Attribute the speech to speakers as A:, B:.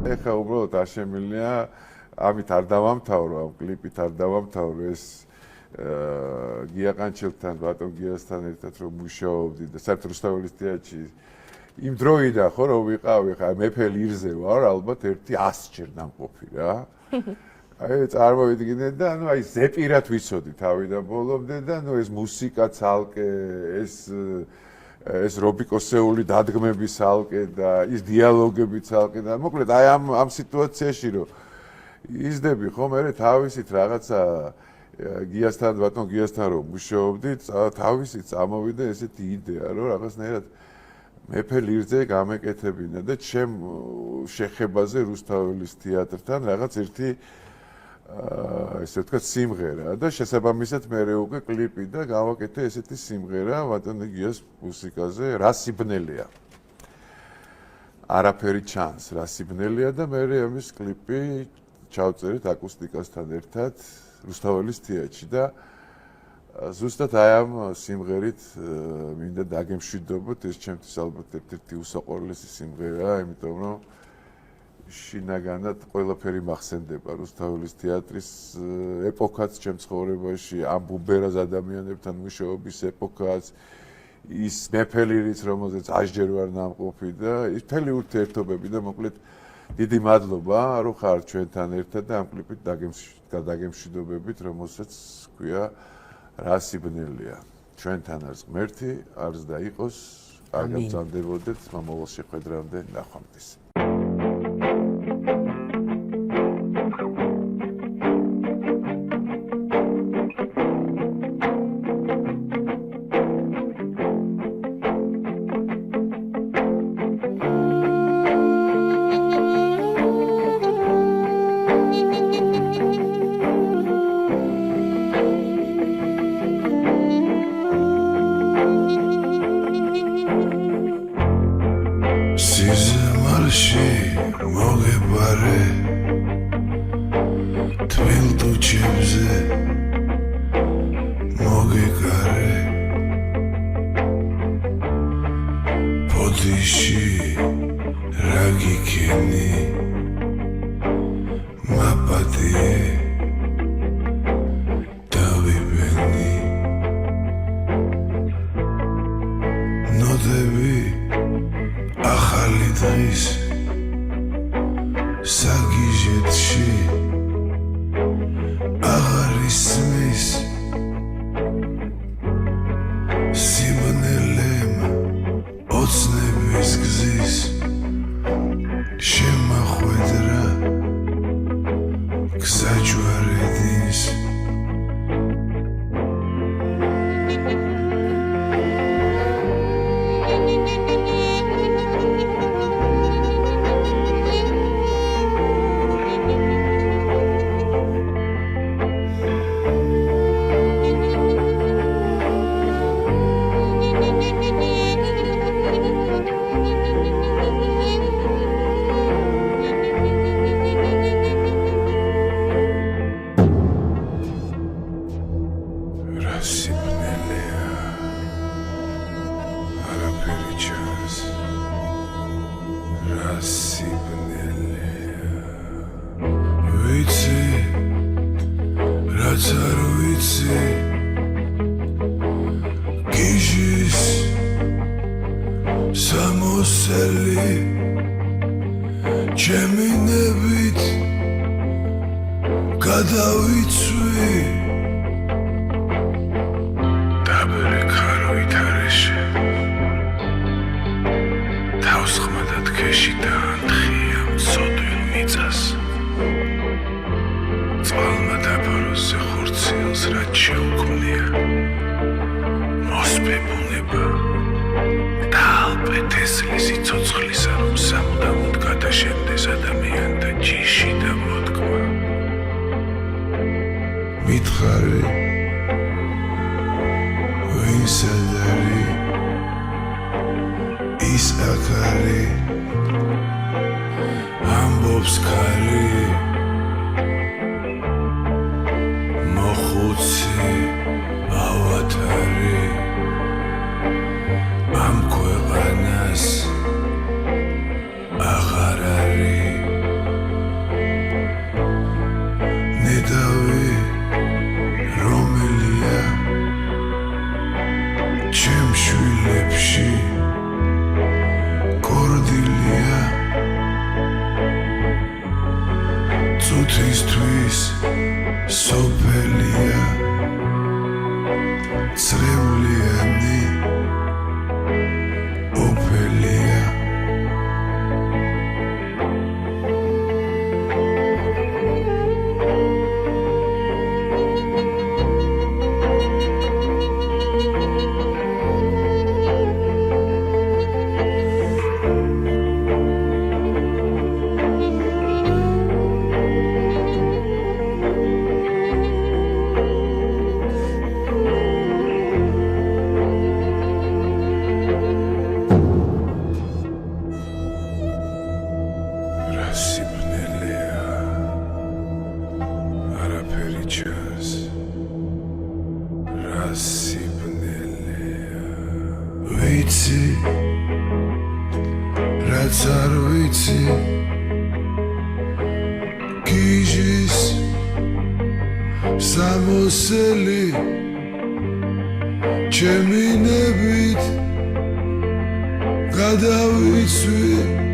A: ეხლა უბრალოდ არ შემიძლია ამით არ დავამთავრო, ამ კლიპით არ დავამთავრო ეს გია ყანჩელთან, ბატონ გიასთან ერთად რომ მუშაობდი და საერთოდ რუსთაველის თეატრში იმ დროიდან ხო რომ ვიყავი, ხა მეფე ლირზე ვარ, ალბათ 100 ჯერ დამყოფი რა. აი წარმოვიდგინეთ და ანუ აი ზეპირად ვიცოდი თავიდან ბოლომდე და ნუ ეს მუსიკა ცალკე, ეს რობიკოსეული დადგმები ცალკე და ის დიალოგები ცალკე და მოკლედ აი ამ სიტუაციაში რომ იზდები ხო მე თავისით რაღაცა გიასთან ბატონ გიასთან რომ მუშაობდი, თავისით წამოვიდა ესეთი იდეა რომ რაღაცნაირად მეფე ლირზე გამეკეთებინა და ჩემ შეხებაზე რუსთაველის თეატრთან რაღაც ერთი ესე ვთქვათ სიმღერა და შესაბამისად მე უკვე კლიპი და გავაკეთე ესეთი სიმღერა ბატონ გიას მუსიკაზე რა სიბნელეა. არაფერი ჩანს რა სიბნელეა და მე ამის კლიპი ჩავწერეთ აკუსტიკასთან ერთად რუსთაველის თეატრში და ზუსტად აი ამ სიმღერით მინდა დაგემშვიდობოთ, ეს ჩემთვის ალბათ ერთ-ერთი უსაყვარლესი სიმღერაა, იმიტომ რომ შინაგანად ყველაფერი მახსენდება რუსთაველის თეატრის ეპოქაც ჩემ ცხოვრებაში, ამ ბუბერას ადამიანებთან მუშაობის ეპოქაც, ის მეფელირიც, რომელზეც 100 ჯერ ვარ ნამყოფი და ის მთელი ურთიერთობები და მოკლედ დიდი მადლობა, რომ ხართ ჩვენთან ერთად და ამ კლიპით დაგემშვიდობებით, რომელსაც ქვია რა სიბნელეა. ჩვენთან არის ღმერთი, არც და იყოს, კარგად გრძანდებოდეთ, მომავალ შეხვედრამდე ნახვამდის.
B: Am ქვეყანას აღარ არის დღისთვის სოფელია წრევლიანი ოფელია ვიცი რაც არ ვიცი გიჟის სამოსელი ჩემი ნებით გადავიცვი